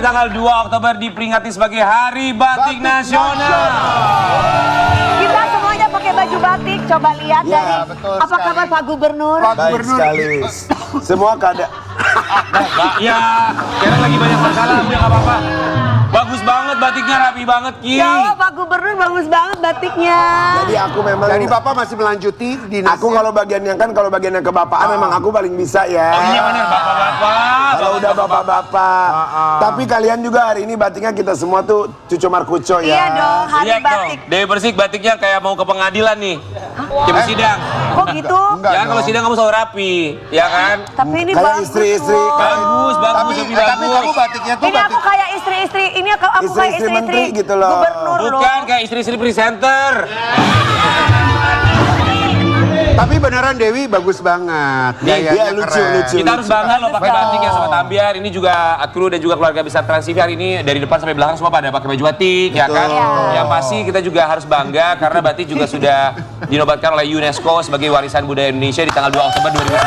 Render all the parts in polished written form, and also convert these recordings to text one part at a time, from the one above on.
tanggal 2 Oktober diperingati sebagai Hari Batik Nasional. Kita semuanya pakai baju batik, coba lihat Ya, dari betul apa sekali. kabar Pak Gubernur? Baik sekali. Semua keadaan. Ya, Karen lagi banyak masalah, udah gak apa-apa. Bagus banget batiknya, rapi banget, Ki. Ya Allah, Pak Gubernur bagus banget batiknya. Jadi aku memang. Jadi Bapak masih melanjuti dinas. Aku kalau bagian yang kebapaan memang aku paling bisa ya. Oh iya bener, bapak-bapak. Kalau udah bapak-bapak. Tapi kalian juga hari ini batiknya kita semua tuh cucu markuco ya. Iya dong, hari Lihat dong, batik. Dewi Persik batiknya kayak mau ke pengadilan nih. Coba sidang. Kok gitu? Enggak Ya kalau dong. sidang kamu selalu rapi, ya kan? Tapi ini Kayak bagus istri-istri. loh. Bagus, Tapi, lebih tapi kamu bagus. batiknya tuh Ini aku batik. kayak istri-istri, ini aku kayak Istri-istri istri-istri menteri gitu loh. Gubernur loh. Bukan kayak istri-istri presenter. Tapi beneran Dewi bagus banget. Iya, Gayanya lucu, keren. lucu. Kita harus bangga loh pakai batik ya Sobat Ambiar. Ini juga kru dan juga keluarga besar Trans TV hari ini dari depan sampai belakang semua pada pakai baju batik ya kan. Yang pasti kita juga harus bangga karena batik juga sudah dinobatkan oleh UNESCO sebagai warisan budaya Indonesia di tanggal 2 Oktober 2009.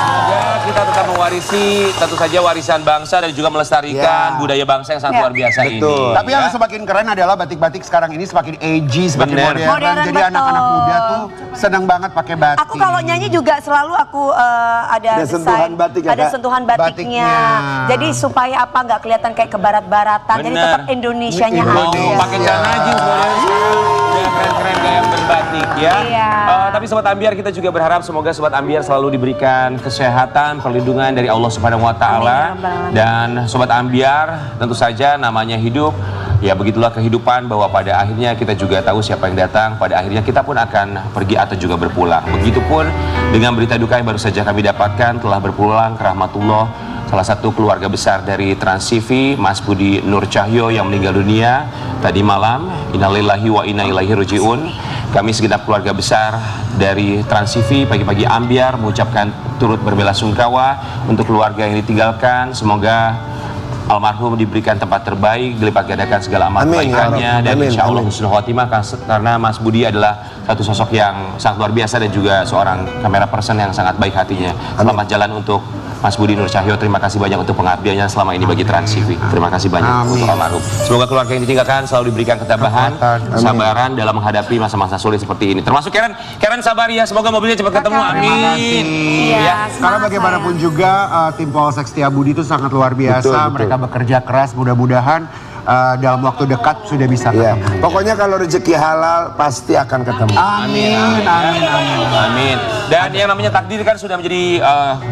Semoga kita tetap mewarisi tentu saja warisan bangsa dan juga melestarikan budaya bangsa yang sangat luar biasa ini. Tapi yang semakin keren adalah batik-batik sekarang ini semakin edgy, semakin Bener. modern. Modern, Jadi betul. anak-anak muda tuh seneng banget pakai batik. Aku kalau nyanyi juga selalu aku ada Ada sentuhan desain, batik ya, ada Kak? sentuhan batiknya. Batiknya. Jadi supaya apa nggak kelihatan kayak ke barat-baratan. Jadi Bener. tetap Indonesianya Mau ada. pakai celana jeans modern sekarang udah keren-keren kayak berbatik ya. Iya. Tapi Sobat Ambiar kita juga berharap semoga Sobat Ambiar selalu diberikan kesehatan, perlindungan dari Allah Subhanahu wa taala. Amin. Dan Sobat Ambiar tentu saja namanya hidup. Ya begitulah kehidupan bahwa pada akhirnya kita juga tahu siapa yang datang. Pada akhirnya kita pun akan pergi atau juga berpulang. Begitupun dengan berita duka yang baru saja kami dapatkan telah berpulang ke rahmatullah salah satu keluarga besar dari Trans TV, Mas Budi Nur Cahyo yang meninggal dunia tadi malam. Innalillahi wa inna ilaihi rajiun. Kami segenap keluarga besar dari Trans TV pagi-pagi Ambiar mengucapkan turut berbela-sungkawa untuk keluarga yang ditinggalkan. Semoga almarhum diberikan tempat terbaik, dilipat gandakan segala amal Amin, ya kebaikannya, Rabb. dan Amin, insya Allah amin. husnul khotimah karena Mas Budi adalah satu sosok yang sangat luar biasa dan juga seorang kamera person yang sangat baik hatinya. Selamat jalan untuk Mas Budi Nur Cahyo, terima kasih banyak untuk pengabdiannya selama ini bagi Trans TV. Terima kasih banyak untuk almarhum. Semoga keluarga yang ditinggalkan selalu diberikan ketabahan, kesabaran dalam menghadapi masa-masa sulit seperti ini. Termasuk Karen sabar ya, semoga mobilnya cepat ketemu. Amin. Iya, Karena semangat bagaimanapun saya. juga tim Polsek Setiabudi itu sangat luar biasa. Betul, betul. Mereka bekerja keras, mudah-mudahan dalam waktu dekat sudah bisa Ya, ketemu. pokoknya kalau rezeki halal pasti akan ketemu. Amin, amin, amin. Amin. Dan yang namanya takdir kan sudah menjadi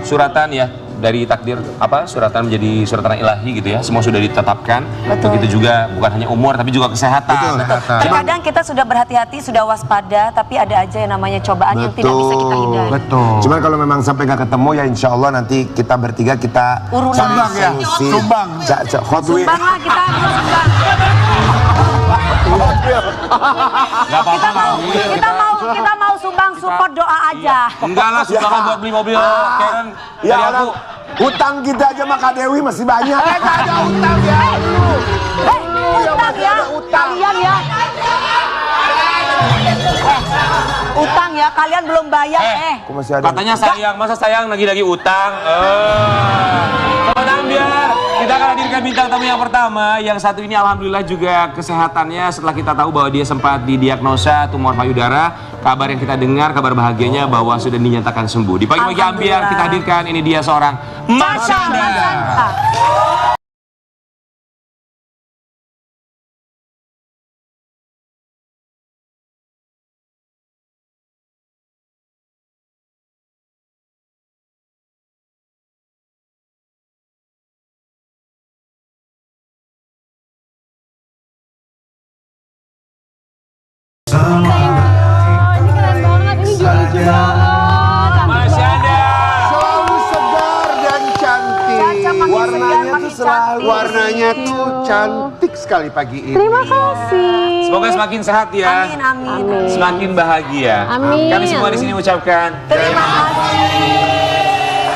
suratan ya, dari takdir suratan menjadi suratan ilahi gitu ya. Semua sudah ditetapkan. Betul. Begitu juga bukan hanya umur tapi juga kesehatan. Terkadang kita sudah berhati-hati, sudah waspada, tapi ada aja yang namanya cobaan yang tidak bisa kita hindari. Betul. Cuman kalau memang sampai nggak ketemu ya insya Allah nanti kita bertiga kita Urunan. cari Sumbang ya? solusi. Sumbang. Hot Wheels. Sumbang lah kita, sumbang. Kita mau sumbang support doa aja. Enggak lah, sumbangan buat beli mobil Karen Ya dari aku. Allah, utang kita aja sama Kak Dewi masih banyak. Nggak ada utang ya. Utang ya, kalian ya. Utang ya, kalian belum bayar Aku masih ada. Katanya sayang, masa sayang lagi-lagi utang? Sobat Ambiar, kita akan hadirkan bintang tamu yang pertama. Yang satu ini alhamdulillah juga kesehatannya setelah kita tahu bahwa dia sempat didiagnosa tumor payudara. Kabar yang kita dengar, kabar bahagianya bahwa sudah dinyatakan sembuh. Di pagi-pagi Ambiar kita hadirkan ini dia seorang Marsyanda. Ini keren banget, ini juga lucu banget. Marsyanda. Selalu segar dan cantik. Caca makin Warnanya segar, tuh makin selalu- cantik. Warnanya tuh cantik sekali pagi ini. Terima kasih. Semoga semakin sehat ya. Amin, amin. Semakin bahagia. Amin. Kami semua di sini ucapkan Terima kasih.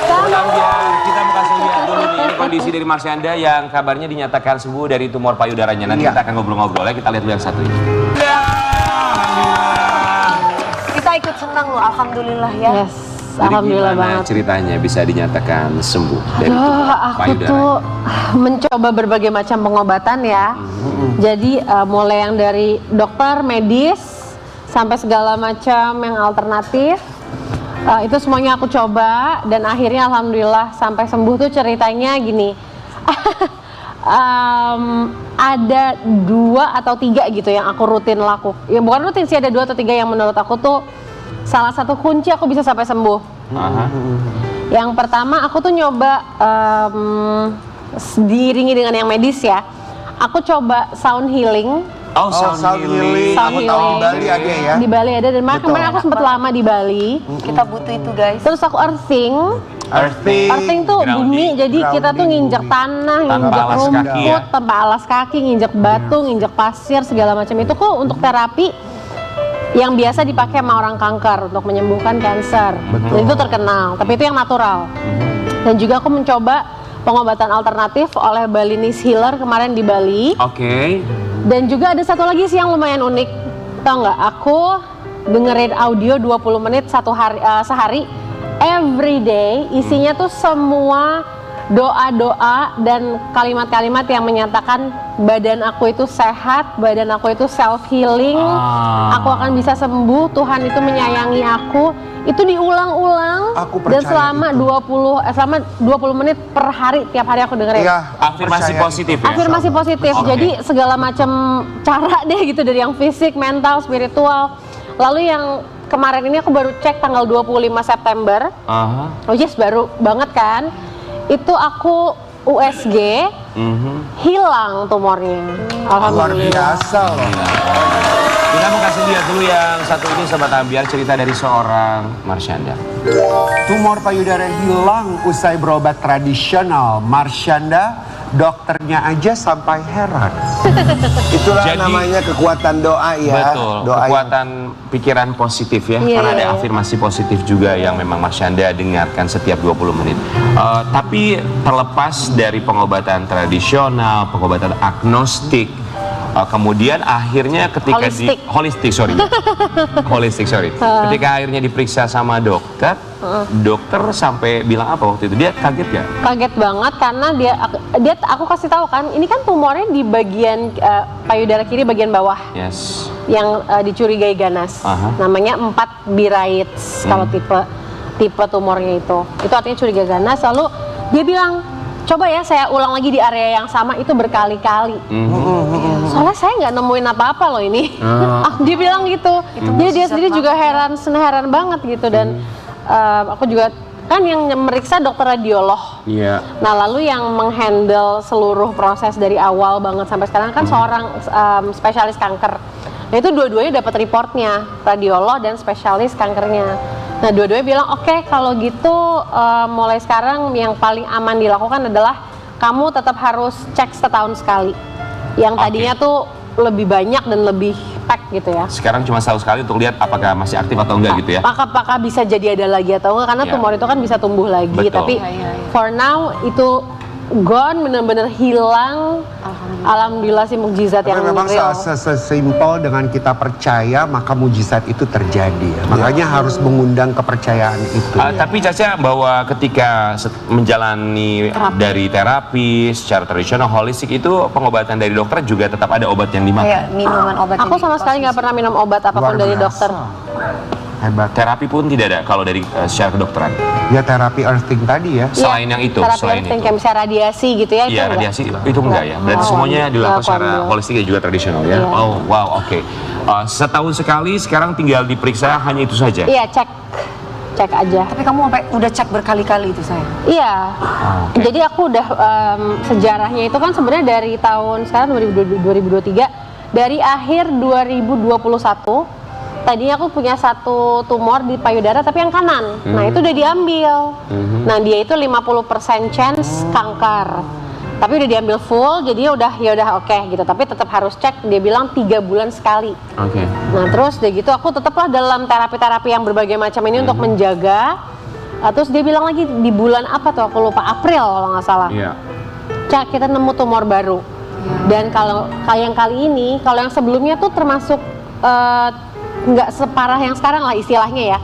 Sobat Ambiar, kita mau kasih lihat dulu nih ini kondisi dari Marsyanda yang kabarnya dinyatakan sembuh dari tumor payudaranya. Nanti kita akan ngobrol-ngobrol ya, kita lihat dulu yang satu ini. Kita ikut senang loh, alhamdulillah ya. Yes. Jadi Alhamdulillah gimana banget. ceritanya bisa dinyatakan sembuh dari Aduh, tumor aku payudara? tuh mencoba berbagai macam pengobatan ya. Jadi mulai yang dari dokter, medis, sampai segala macam yang alternatif. Itu semuanya aku coba dan akhirnya alhamdulillah sampai sembuh. Tuh ceritanya gini. Ada 2 atau 3 gitu yang aku rutin lakukan. Ya bukan rutin sih, ada 2 atau 3 yang menurut aku tuh salah satu kunci aku bisa sampai sembuh. Aha. Yang pertama aku tuh nyoba diiringi dengan yang medis ya. Aku coba sound healing. Oh, sound healing. Sound Aku tahu di healing. Bali ada ya. Di Bali ada dan Betul. kemarin aku sempat lama di Bali. Kita butuh itu guys. Terus aku earthing. Earthing. Earthing tuh Grounding. bumi, jadi kita tuh nginjek tanah, Tanpa nginjek alas rumput, kaki ya? tanpa alas kaki, nginjek batu, nginjek pasir, segala macam itu kok untuk terapi yang biasa dipakai sama orang kanker untuk menyembuhkan kanker. Dan itu terkenal, tapi itu yang natural. Dan juga aku mencoba pengobatan alternatif oleh Balinese Healer kemarin di Bali. Oke. Dan juga ada satu lagi sih yang lumayan unik. Tau nggak? Aku dengerin audio 20 menit sehari. Every day isinya tuh semua doa-doa dan kalimat-kalimat yang menyatakan badan aku itu sehat, badan aku itu self healing, aku akan bisa sembuh, Tuhan itu menyayangi aku. Itu diulang-ulang Aku percaya dan selama itu. 20 menit per hari, tiap hari aku dengerin. Iya, aku Afirmasi percaya positif itu. ya? Afirmasi positif, Oke. jadi segala macam cara deh gitu, dari yang fisik, mental, spiritual. Lalu yang kemarin ini aku baru cek tanggal 25 September, Aha. oh yes baru banget kan, itu aku USG, hilang tumornya. Luar Alhamdulillah. biasa loh. Kita mau kasih lihat dulu yang satu ini Sobat Ambiar, cerita dari seorang Marsyanda. Tumor payudara hilang usai berobat tradisional. Marsyanda, dokternya aja sampai heran. Itulah Jadi- namanya kekuatan doa ya. Betul, Doa yang kekuatan pikiran positif ya. Iya, Karena ada iya, iya. afirmasi positif juga yang memang Marsyanda dengarkan setiap 20 menit. Tapi terlepas dari pengobatan tradisional, pengobatan agnostik, kemudian akhirnya ketika Holistik. holistik, sorry. Ketika akhirnya diperiksa sama dokter, dokter sampai bilang apa waktu itu? Dia kaget gak? Kaget banget karena aku kasih tahu kan, ini kan tumornya di bagian payudara kiri bagian bawah. Yes. Yang dicurigai ganas. Aha. Namanya 4 Birites kalau tipe tumornya itu artinya curiga ganas. Lalu dia bilang, coba ya saya ulang lagi di area yang sama, itu berkali-kali. Soalnya saya nggak nemuin apa-apa loh ini. Dia bilang gitu. Jadi dia sendiri juga heran banget gitu. Dan aku juga kan yang meriksa dokter radiolog. Iya. Nah lalu yang menghandle seluruh proses dari awal banget sampai sekarang kan seorang spesialis kanker. Nah itu dua-duanya dapat reportnya, radiolog dan spesialis kankernya. Nah dua-duanya bilang oke, kalau gitu mulai sekarang yang paling aman dilakukan adalah kamu tetap harus cek setahun sekali. Yang tadinya tuh lebih banyak dan lebih pack gitu ya. Sekarang cuma setahun sekali untuk lihat apakah masih aktif atau enggak gitu ya. Apakah bisa jadi ada lagi atau enggak, karena Ya. tumor itu kan bisa tumbuh lagi. Betul. Tapi for now itu gone, benar-benar hilang. Alhamdulillah sih, mukjizat Tapi yang memang real. sesimpel dengan kita percaya, maka mujizat itu terjadi ya. Makanya harus mengundang kepercayaan itu. Tapi Caca, bahwa ketika menjalani dari terapi secara tradisional holistik itu pengobatan dari dokter juga tetap ada obat yang dimakan. Kayak minuman obat. Aku sama sekali nggak pernah minum obat apapun Luar dari biasa. dokter. Hebat. Terapi pun tidak ada kalau dari secara kedokteran. Ya terapi earthing tadi ya. Selain yang itu, Terapi selain earthing, itu. kayak misalnya radiasi gitu ya, itu Iya, enggak? radiasi itu enggak ya. Berarti Oh, semuanya dilakukan aku secara ambil. holistik dan juga tradisional ya. Iya. Oh, wow, oke. Setahun sekali sekarang tinggal diperiksa hanya itu saja. Iya, cek aja. Tapi kamu sampai udah cek berkali-kali itu saya. Iya. oke. Jadi aku udah sejarahnya itu kan sebenarnya dari tahun sekarang 2023, dari akhir 2021 tadinya aku punya satu tumor di payudara tapi yang kanan. Nah, itu udah diambil. Nah, dia itu 50% chance kanker. Tapi udah diambil full, jadi ya udah oke gitu. Tapi tetap harus cek, dia bilang 3 bulan sekali. Oke. Nah terus udah gitu aku tetaplah dalam terapi-terapi yang berbagai macam ini untuk menjaga. Terus dia bilang lagi di bulan apa tuh, aku lupa, April kalau nggak salah. Iya. Cak, kita nemu tumor baru. Dan kalau yang kali ini, kalau yang sebelumnya tuh termasuk nggak separah yang sekarang lah istilahnya ya.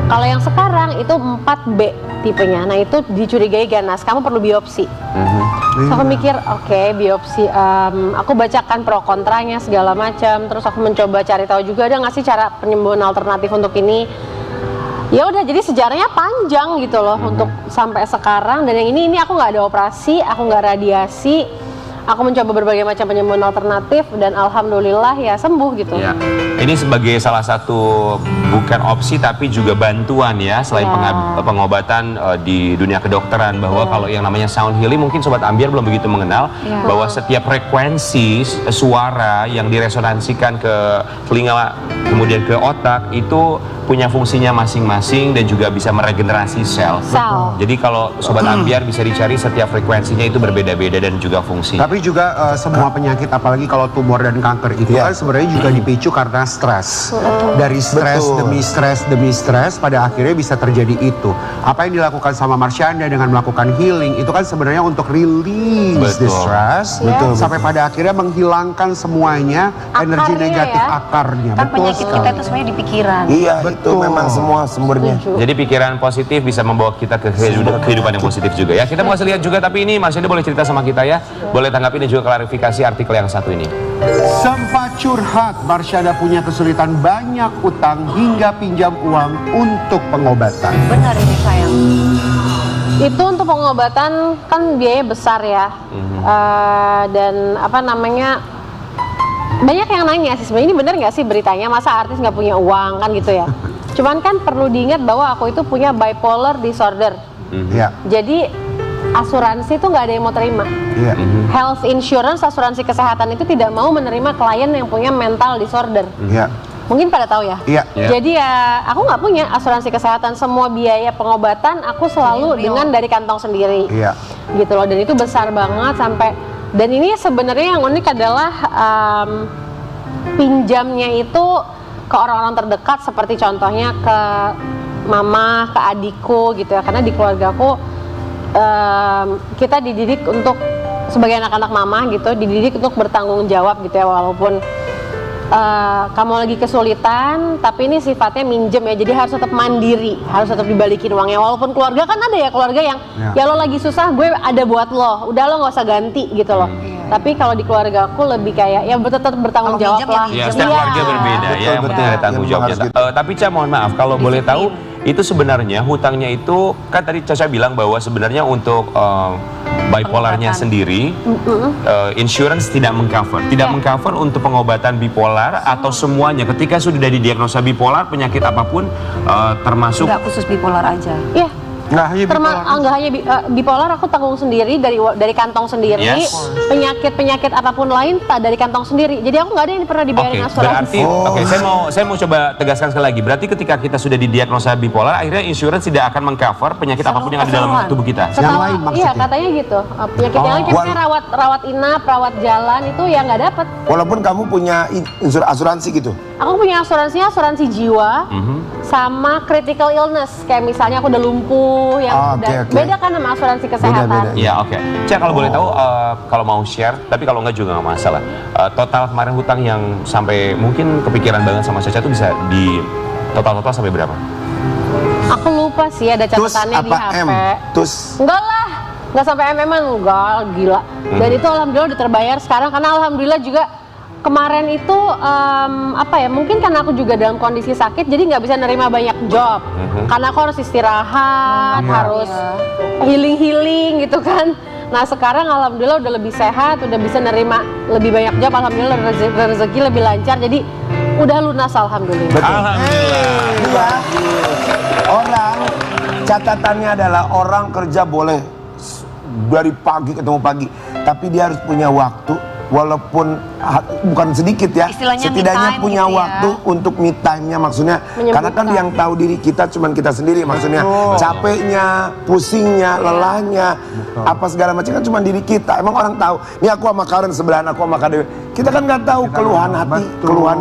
Kalau yang sekarang itu 4B tipenya. Nah itu dicurigai ganas, kamu perlu biopsi. So aku mikir, oke, biopsi. Aku bacakan pro kontranya segala macam. Terus aku mencoba cari tahu juga ada nggak sih cara penyembuhan alternatif untuk ini. Ya udah, jadi sejarahnya panjang gitu loh untuk sampai sekarang. Dan yang ini aku nggak ada operasi, aku nggak radiasi. Aku mencoba berbagai macam penyembuhan alternatif dan alhamdulillah ya sembuh gitu. Ya. Ini sebagai salah satu bukan opsi tapi juga bantuan ya selain pengobatan di dunia kedokteran bahwa kalau yang namanya sound healing mungkin Sobat Ambiar belum begitu mengenal bahwa setiap frekuensi suara yang diresonansikan ke telinga kemudian ke otak itu punya fungsinya masing-masing dan juga bisa meregenerasi sel. Jadi kalau Sobat Ambiar bisa dicari setiap frekuensinya itu berbeda-beda dan juga fungsi. Tapi juga semua penyakit apalagi kalau tumor dan kanker itu kan sebenarnya juga dipicu karena stres. Dari stres demi stres pada akhirnya bisa terjadi itu. Apa yang dilakukan sama Marsyanda dengan melakukan healing itu kan sebenarnya untuk release the stress sampai pada akhirnya menghilangkan semuanya energi negatif akarnya. Kan penyakit kita itu sebenarnya di pikiran. Iya, itu memang semua sumbernya. Jadi pikiran positif bisa membawa kita ke kehidupan yang positif juga ya. Kita mau kasih lihat juga tapi ini Marsyanda boleh cerita sama kita ya. Boleh tanggapi dan juga klarifikasi artikel yang satu ini. Sempat curhat, Marsyanda punya kesulitan banyak utang hingga pinjam uang untuk pengobatan. Benar ini sayang. Itu untuk pengobatan kan biaya besar ya. Dan apa namanya, banyak yang nanya sih sebenarnya ini benar nggak sih beritanya, masa artis nggak punya uang kan gitu ya. Cuman kan perlu diingat bahwa aku itu punya bipolar disorder. Jadi asuransi itu nggak ada yang mau terima. Health insurance, asuransi kesehatan itu tidak mau menerima klien yang punya mental disorder. Mungkin pada tahu ya. Jadi ya aku nggak punya asuransi kesehatan, semua biaya pengobatan aku selalu dengan dari kantong sendiri. Gitu loh, dan itu besar banget sampai. Dan ini sebenarnya yang unik adalah pinjamnya itu ke orang-orang terdekat seperti contohnya ke mama, ke adikku gitu ya. Karena di keluargaku kita dididik untuk sebagai anak-anak mama gitu, dididik untuk bertanggung jawab gitu ya, walaupun kamu lagi kesulitan, tapi ini sifatnya minjem ya, jadi harus tetap mandiri, harus tetap dibalikin uangnya. Walaupun keluarga kan ada ya keluarga yang ya lo lagi susah, gue ada buat lo, udah lo nggak usah ganti gitu loh. Tapi kalau di keluarga aku lebih kayak ya tetap bertanggung jawab lah. Ya, setiap keluarga berbeda ya, yang penting ada tanggung jawabnya. Tapi Ca, mohon maaf kalau boleh tahu itu sebenarnya hutangnya itu kan tadi Caca bilang bahwa sebenarnya untuk bipolarnya sendiri insurance tidak mengcover untuk pengobatan bipolar atau semuanya ketika sudah didiagnosa bipolar penyakit apapun termasuk Nggak khusus bipolar aja. Iya. Nggak hanya bipolar. Nggak hanya bipolar, aku tanggung sendiri dari kantong sendiri. Penyakit apapun lain tak dari kantong sendiri. Jadi aku nggak ada yang pernah dibayarin asuransi. Berarti saya mau coba tegaskan sekali lagi. Berarti ketika kita sudah didiagnosa bipolar, akhirnya insurance tidak akan mengcover penyakit apapun yang ada dalam tubuh kita. Yang lain maksudnya? Iya, katanya gitu. Penyakit yang lain kayak rawat inap, rawat jalan itu ya nggak dapat. Walaupun kamu punya asuransi gitu. Aku punya asuransi jiwa sama critical illness. Kayak misalnya aku udah lumpuh, yang beda kan sama asuransi kesehatan. Iya, oke. Cak, kalau boleh tahu kalau mau share, tapi kalau enggak juga nggak masalah. Total kemarin hutang yang sampai mungkin kepikiran banget sama Caca itu bisa di total sampai berapa? Aku lupa sih, ada catatannya di HP. Enggak lah, nggak sampai MM-an, enggak, gila. Dan itu alhamdulillah udah terbayar sekarang karena alhamdulillah juga kemarin itu apa ya, mungkin karena aku juga dalam kondisi sakit jadi nggak bisa nerima banyak job karena aku harus istirahat, harus healing gitu kan. Nah sekarang alhamdulillah udah lebih sehat, udah bisa nerima lebih banyak job, alhamdulillah rezeki lebih lancar, jadi udah lunas alhamdulillah. Alhamdulillah. Orang catatannya adalah orang kerja boleh dari pagi ketemu pagi, tapi dia harus punya waktu. Walaupun bukan sedikit ya, istilahnya setidaknya punya gitu waktu untuk me time-nya maksudnya. Karena kan yang tahu diri kita cuman kita sendiri maksudnya. Capeknya, pusingnya, lelahnya, apa segala macam kan cuma diri kita. Emang orang tahu. Ini aku sama Karen sebelahan, aku sama Kak Dewi. Kita kan nggak tahu keluhan hati, keluhan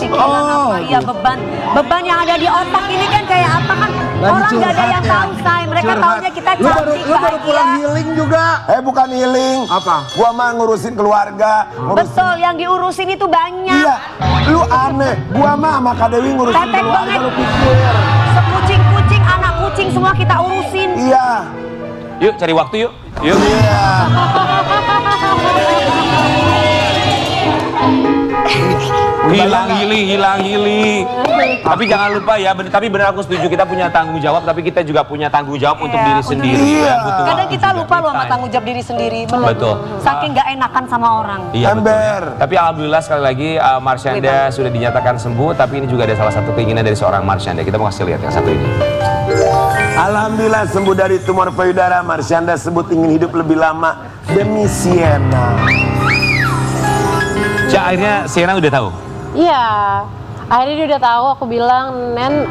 pikiran apa ya, beban yang ada di otak ini kan kayak apa kan. Orang nggak ada yang tahu, say. Mereka taunya kita cantik, Lu baru pulang healing juga. Bukan healing. Apa? Gua mah ngurusin keluarga. Betul, yang diurusin itu banyak. Iya, lu aneh. Gua mah sama Kak Dewi ngurusin Tetek keluarga, banget. lu pikir. Sekucing syuting semua kita urusin. Iya. Yuk cari waktu yuk. Yuk. Iya. Hilang hili. Tapi jangan lupa ya, tapi benar aku setuju, kita punya tanggung jawab, tapi kita juga punya tanggung jawab untuk diri sendiri. Iya. Ya, butuh Kadang waktu kita juga, lupa me loh sama time. tanggung jawab diri sendiri. Betul. Saking gak enakan sama orang. Iya betul. Ember. Tapi alhamdulillah sekali lagi Marsyanda sudah dinyatakan sembuh, tapi ini juga ada salah satu keinginan dari seorang Marsyanda. Kita mau kasih lihat yang satu ini. Alhamdulillah sembuh dari tumor payudara. Marsyanda sebut ingin hidup lebih lama demi Sienna. Cak, akhirnya Sienna udah tahu. Iya, akhirnya dia udah tahu. Aku bilang, Nen,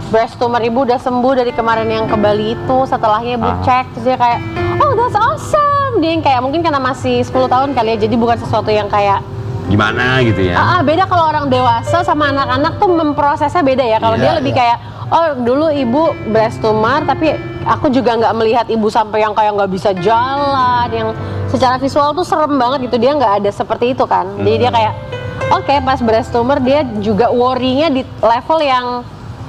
breast tumor ibu udah sembuh dari kemarin yang ke Bali itu. Setelahnya ibu cek, terus dia kayak, oh that's awesome. Dia yang kayak mungkin karena masih 10 tahun kali ya, jadi bukan sesuatu yang kayak Gimana gitu ya? beda kalau orang dewasa sama anak-anak tuh memprosesnya beda ya. Kalau dia lebih kayak, oh dulu ibu breast tumor, tapi aku juga nggak melihat ibu sampai yang kayak nggak bisa jalan, yang secara visual tuh serem banget gitu. Dia nggak ada seperti itu kan. Jadi dia kayak, oke, pas breast tumor dia juga worry-nya di level yang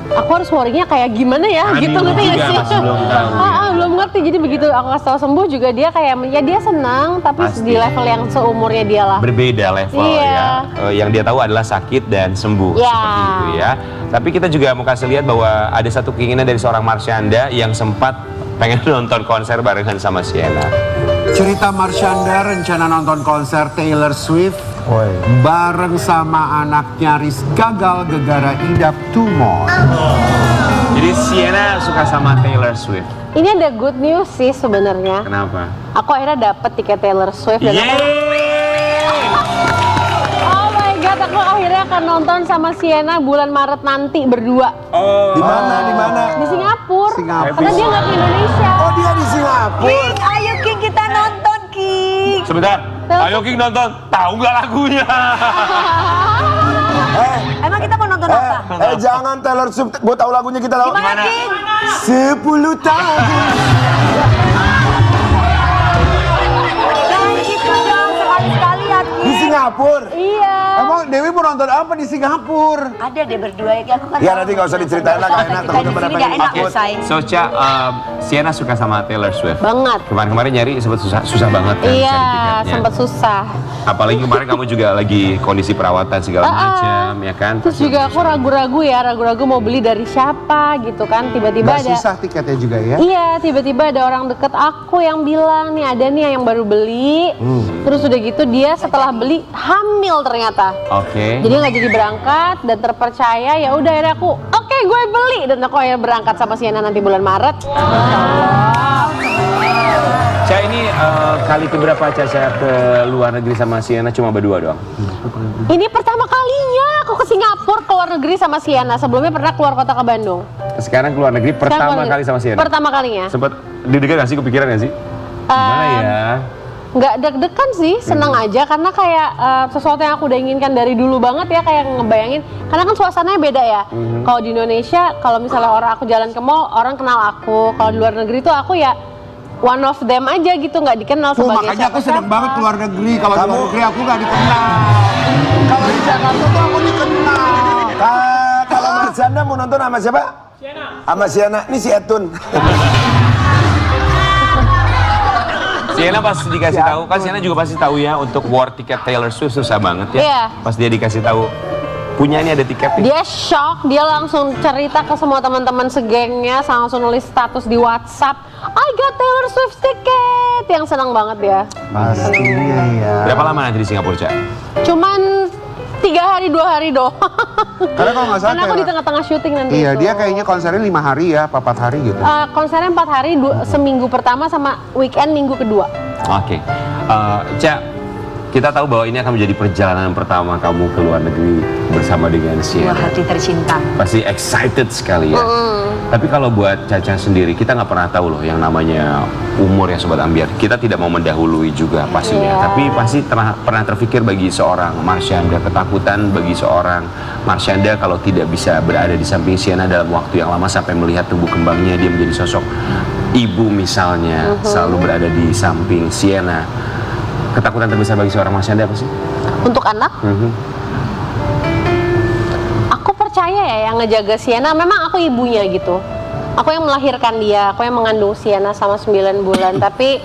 aku harus worry-nya kayak gimana ya. Karena gitu dulu ngerti juga nggak sih? masih belum tahu, ya. Belum ngerti. Jadi begitu aku kasih tahu sembuh juga dia kayak, ya dia senang tapi Pasti. di level yang seumurnya dia lah. Berbeda level Iya. ya. Yang dia tahu adalah sakit dan sembuh Ya. seperti itu ya. Tapi kita juga mau kasih lihat bahwa ada satu keinginan dari seorang Marsyanda yang sempat pengen nonton konser barengan sama Sienna. Cerita Marsyanda rencana nonton konser Taylor Swift bareng sama anak nyaris gagal gegara idap tumor. Jadi Sienna suka sama Taylor Swift. Ini ada good news sih sebenarnya. Kenapa? Aku akhirnya dapet tiket Taylor Swift dan aku, oh my god, aku akhirnya akan nonton sama Sienna bulan Maret nanti berdua Oh. Di mana? Di mana? di Singapura. Singapura. Karena dia nggak ke Indonesia. Oh, dia di Singapura. King, ayo King kita nonton King. Sebentar. Ayo King nonton. Tahu nggak lagunya? Emang kita mau nonton apa? Jangan Taylor Swift. Gue tahu lagunya, kita tahu. Gimana King? 10 tahun. Jangan gitu dong, sekali-sekali ya Di King. Singapura. Iya. Emang Dewi mau nonton apa di Singapura? Ada deh berdua ya, aku kan. Ya nanti nggak usah diceritain lah, nggak enak. Kita di Takutnya sini pada nggak enak pengen Usai. So, Ca, Sienna suka sama Taylor Swift. Banget. Kemarin-kemarin nyari sempat susah banget kan Iya, cari tiketnya. sempat susah. Apalagi kemarin kamu juga lagi kondisi perawatan segala macam, ya kan? Terus juga aku ragu-ragu mau beli dari siapa gitu kan. Tiba-tiba Gak ada. susah tiketnya juga ya? Iya, tiba-tiba ada orang deket aku yang bilang nih ada nih yang baru beli. Terus udah gitu dia setelah beli hamil ternyata. Oke. Jadi nggak jadi berangkat dan terpercaya, ya udah akhirnya aku oke, gue beli dan aku akhirnya berangkat sama Sienna nanti bulan Maret. Ca, ini kali keberapa Caca ke luar negeri sama Sienna cuma berdua doang? Ini pertama kalinya aku ke Singapura ke luar negeri sama Sienna. Sebelumnya pernah keluar kota ke Bandung. Sekarang ke luar negeri Sekarang pertama keluar kali negeri. sama Sienna? Pertama kalinya. Sempet deg-degan gak sih, kepikiran gak sih? Gimana ya? Nggak deg-degan sih, senang aja karena kayak sesuatu yang aku udah inginkan dari dulu banget ya, kayak ngebayangin karena kan suasananya beda ya. Kalau di Indonesia, kalau misalnya orang aku jalan ke mall, orang kenal aku. Kalau di luar negeri tuh aku ya one of them aja gitu, nggak dikenal Tuh, sebagai makanya aku seneng siapa-siapa. banget keluar negeri. Kalau di luar negeri aku gak dikenal. Kalau di Jakarta tuh aku dikenal. Kalau Marsyanda mau nonton sama siapa? Sienna. Sama Sienna. Ini si Etun. Sienna pas dikasih tahu, kan Sienna juga pasti tahu ya, untuk war tiket Taylor Swift susah banget ya. Iya. Pas dia dikasih tahu, punya ini ada tiket nih. Dia shock, dia langsung cerita ke semua teman-teman segengnya, langsung nulis status di WhatsApp, I got Taylor Swift ticket, yang senang banget dia. Pastinya ya. Berapa lama nanti di Singapura, Ca? Cuman 3 hari 2 hari doang. Karena kalau nggak salah Karena aku di Taylor- tengah-tengah syuting nanti. Iya, itu. dia kayaknya konsernya 5 hari ya, apa 4 hari gitu. Konsernya 4 hari, seminggu pertama sama weekend minggu kedua. Oke. Ca, kita tahu bahwa ini akan menjadi perjalanan pertama kamu ke luar negeri bersama dengan Dua Sienna. hati tercinta. Pasti excited sekali ya. Tapi kalau buat Caca sendiri, kita nggak pernah tahu loh yang namanya umur ya Sobat Ambiar. Kita tidak mau mendahului juga pastinya. Iya. Tapi pasti pernah terpikir bagi seorang Marsyanda, ketakutan bagi seorang Marsyanda kalau tidak bisa berada di samping Sienna dalam waktu yang lama sampai melihat tumbuh kembangnya dia menjadi sosok ibu misalnya, selalu berada di samping Sienna. Ketakutan terbesar bagi seorang Marsyanda apa sih? Untuk anak, aku percaya ya yang ngejaga Sienna, memang aku ibunya gitu. Aku yang melahirkan dia, aku yang mengandung Sienna sama 9 bulan. Tapi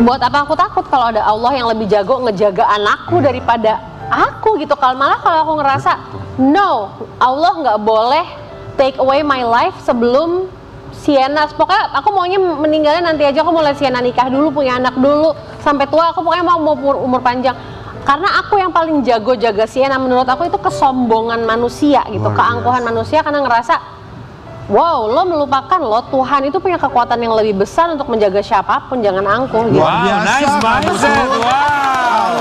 buat apa aku takut kalau ada Allah yang lebih jago ngejaga anakku daripada aku gitu. Kalau malah kalau aku ngerasa no, Allah nggak boleh take away my life sebelum Sienna. Pokoknya aku maunya meninggalnya nanti aja. Aku mau lihat Sienna nikah dulu, punya anak dulu, sampai tua. Aku pokoknya mau umur panjang. Karena aku yang paling jago jaga Sienna. Menurut aku itu kesombongan manusia gitu, keangkuhan manusia karena ngerasa wow, lo melupakan lo Tuhan itu punya kekuatan yang lebih besar untuk menjaga siapapun, jangan angkuh gitu. Wow, nice mindset. Wow.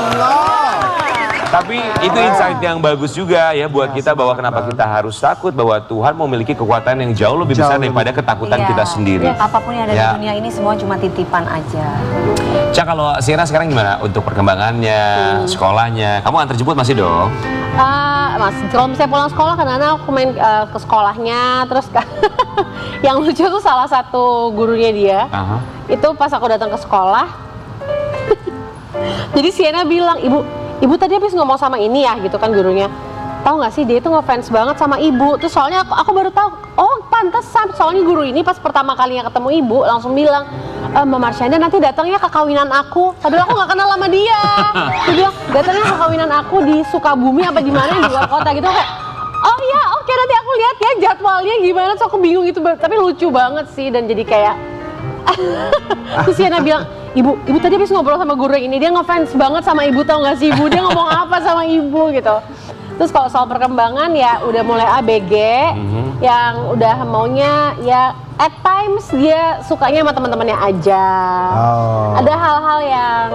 Tapi itu insight yang bagus juga ya buat kita bahwa kenapa kita harus takut bahwa Tuhan memiliki kekuatan yang jauh lebih besar daripada ketakutan kita sendiri. Iya, apapun yang ada di dunia ini semua cuma titipan aja. Cak, kalau Sienna sekarang gimana untuk perkembangannya, sekolahnya? Kamu antar jemput masih dong? Mas, kalau misalnya pulang sekolah kadang-kadang aku main ke sekolahnya, terus yang lucu tuh salah satu gurunya dia, itu pas aku datang ke sekolah, jadi Sienna bilang, ibu tadi habis ngomong sama ini ya, gitu kan gurunya. Tahu nggak sih dia itu ngefans banget sama ibu. Terus soalnya aku baru tahu, oh pantesan. Soalnya guru ini pas pertama kalinya ketemu ibu langsung bilang, Mbak Marsyanda nanti datangnya ke kawinan aku. Padahal aku nggak kenal sama dia. Dia bilang datangnya ke kawinan aku di Sukabumi apa di mana di luar kota gitu. Kayak, oh ya oke nanti aku lihat ya jadwalnya gimana. Terus aku bingung gitu, tapi lucu banget sih dan jadi kayak. Terus Sienna bilang, ibu tadi habis ngobrol sama guru yang ini, dia ngefans banget sama ibu, tau gak sih ibu, dia ngomong apa sama ibu gitu. Terus kalau soal perkembangan ya udah mulai ABG, yang udah maunya ya at times dia sukanya sama teman-temannya aja. Ada hal-hal yang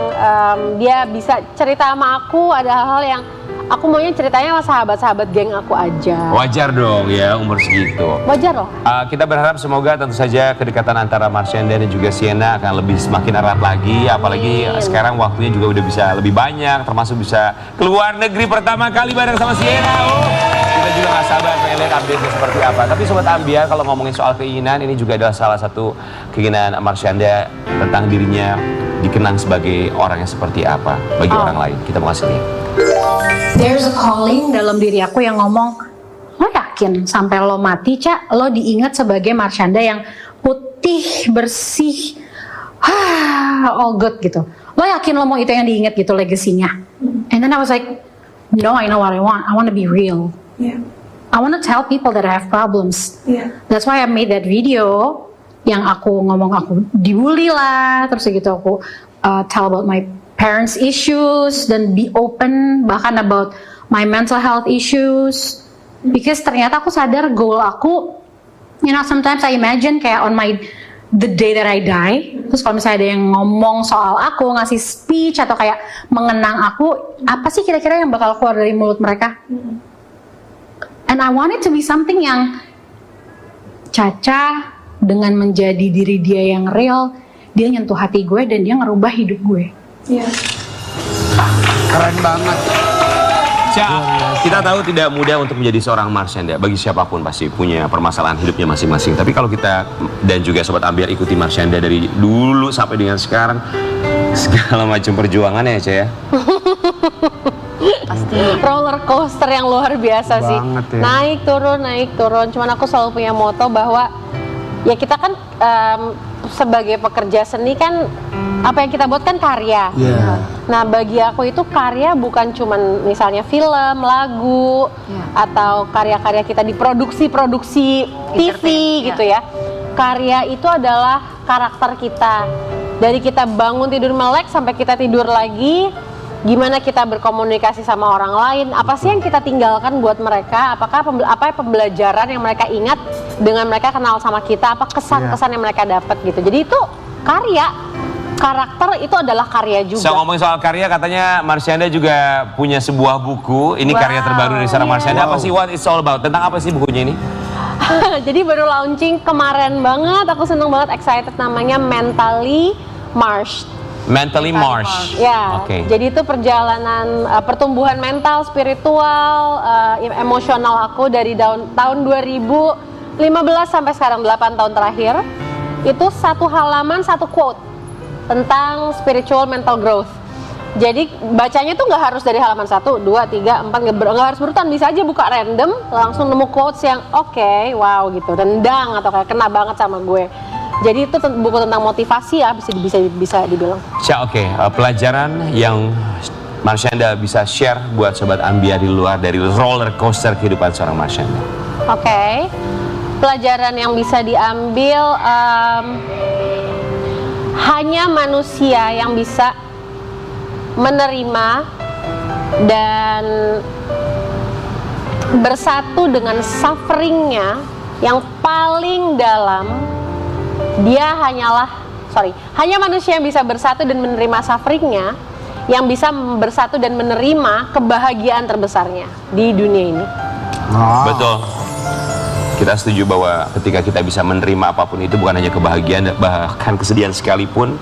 dia bisa cerita sama aku, ada hal-hal yang aku maunya ceritanya sama sahabat-sahabat geng aku aja. Wajar dong ya umur segitu. Wajar loh. Kita berharap semoga tentu saja kedekatan antara Marsyanda dan juga Sienna akan lebih semakin erat lagi. Apalagi sekarang waktunya juga udah bisa lebih banyak, termasuk bisa keluar negeri pertama kali bareng sama Sienna. Kita juga gak sabar pengen lihat update-nya seperti apa. Tapi Sobat Ambiar, kalau ngomongin soal keinginan, ini juga adalah salah satu keinginan Marsyanda tentang dirinya dikenang sebagai orang yang seperti apa bagi orang lain. Kita mau kasih lihat. There's a calling dalam diri aku yang ngomong, lo yakin sampai lo mati, Cak, lo diingat sebagai Marsyanda yang putih, bersih, all good gitu. Lo yakin lo mau itu yang diingat gitu legasinya? And then I was like, no, I know what I want. I want to be real. I want to tell people that I have problems. That's why I made that video yang aku ngomong aku dibully lah, terus gitu aku tell about my parents issues dan be open bahkan about my mental health issues because ternyata aku sadar goal aku, you know, sometimes I imagine kayak on the day that I die, terus kalau misalnya ada yang ngomong soal aku, ngasih speech atau kayak mengenang aku, apa sih kira-kira yang bakal keluar dari mulut mereka? And I want it to be something yang Caca dengan menjadi diri dia yang real, dia nyentuh hati gue dan dia ngerubah hidup gue. Keren banget. Kita tahu tidak mudah untuk menjadi seorang Marsyanda. Bagi siapapun pasti punya permasalahan hidupnya masing-masing. Tapi kalau kita dan juga Sobat Ambiar ikuti Marsyanda dari dulu sampai dengan sekarang, segala macam perjuangannya ya, Cak ya. Pasti roller coaster yang luar biasa sih. Ya. Naik turun. Cuman aku selalu punya moto bahwa ya kita kan sebagai pekerja seni kan apa yang kita buat kan karya. Nah bagi aku itu karya bukan cuman misalnya film, lagu, atau karya-karya kita di produksi TV gitu ya. Karya itu adalah karakter kita. Dari kita bangun tidur melek sampai kita tidur lagi, gimana kita berkomunikasi sama orang lain, apa sih yang kita tinggalkan buat mereka, apa pembelajaran yang mereka ingat dengan mereka kenal sama kita, apa kesan-kesan yang mereka dapat gitu. Jadi itu karya. Karakter itu adalah karya juga. So ngomongin soal karya, katanya Marsyanda juga punya sebuah buku. Ini karya terbaru dari seorang Marsyanda. Apa sih, what it's all about? Tentang apa sih bukunya ini? Jadi baru launching kemarin banget. Aku seneng banget, excited. Namanya Mentally Marsh. Mentally Marsh. Ya. Okay. Jadi itu perjalanan pertumbuhan mental, spiritual, emosional aku dari tahun 2015 sampai sekarang 8 tahun terakhir. Itu satu halaman, satu quote tentang spiritual mental growth. Jadi bacanya tuh nggak harus dari halaman 1, 2, 3, 4, nggak harus berurutan, bisa aja buka random, langsung nemu quotes yang oke, wow gitu, tendang atau kayak kena banget sama gue. Jadi itu buku tentang motivasi ya, bisa dibilang. Oke, pelajaran yang Marsyanda bisa share buat Sobat Ambiar di luar dari roller coaster kehidupan seorang Marsyanda. Oke, pelajaran yang bisa diambil hanya manusia yang bisa menerima dan bersatu dengan sufferingnya yang paling dalam. Hanya manusia yang bisa bersatu dan menerima sufferingnya, yang bisa bersatu dan menerima kebahagiaan terbesarnya di dunia ini. Betul. Kita setuju bahwa ketika kita bisa menerima apapun itu, bukan hanya kebahagiaan, bahkan kesedihan sekalipun,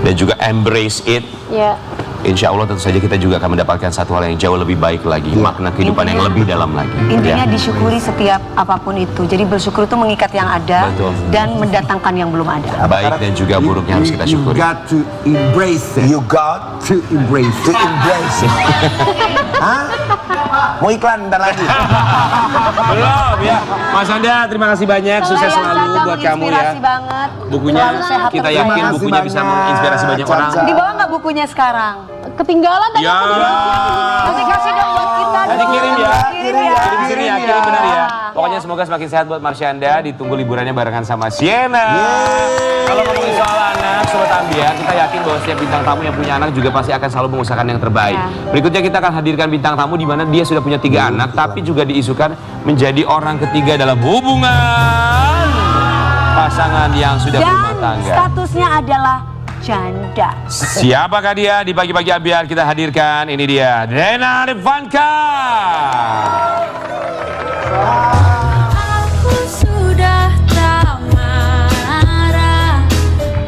dan juga embrace it. Ya. Insya Allah tentu saja kita juga akan mendapatkan satu hal yang jauh lebih baik lagi, makna kehidupan yang lebih dalam lagi. Intinya Ya. disyukuri setiap apapun itu. Jadi bersyukur itu mengikat yang ada. Betul. Dan mendatangkan yang belum ada. Baik dan juga buruknya harus kita You syukuri. got to embrace it. You got To embrace to it. embrace it. Hah? Mau iklan bentar lagi. Belum ya. Mas Anda, terima kasih banyak. Sukses selalu buat kamu ya. Menginspirasi banget. Bukunya Selalu sehat kita terus. yakin Terima kasih bukunya bisa banyak, menginspirasi banyak orang. Caca. Dibawa nggak bukunya sekarang? Ketinggalan tadi Ya. aku udah siapin. Nanti kasih dong buat kita. Nanti dong. kirim ya. Kirim ya. Kirim di sini ya, kirim benar ya. Pokoknya semoga semakin sehat buat Marsyanda. Ditunggu liburannya barengan sama Sienna. Kalau ngomongin soal anak, Sobat Ambiar, kita yakin bahwa setiap bintang tamu yang punya anak juga pasti akan selalu mengusahakan yang terbaik. Ya. Berikutnya kita akan hadirkan bintang tamu di mana dia sudah punya 3 anak, tapi juga diisukan menjadi orang ketiga dalam hubungan pasangan yang sudah berumah Dan tangga. statusnya adalah janda. Siapakah dia? Di pagi-pagi Ambiar kita hadirkan. Ini dia, Dena Devanka. Aku sudah tak marah,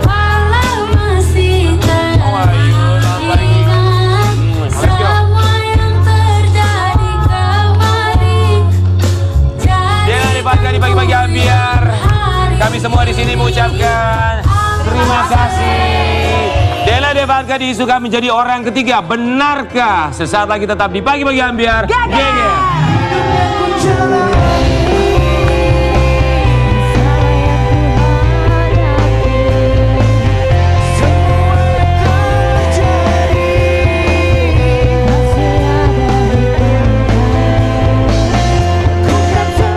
walau masih teringat semua yang terjadi kemarin. Dena Devanka di pagi-pagi Ambiar. Kami semua di sini mengucapkan terima kasih. Dena Devanka diisukan menjadi orang ketiga. Benarkah? Sesaat lagi tetap di pagi-pagi Ambiar. Geger.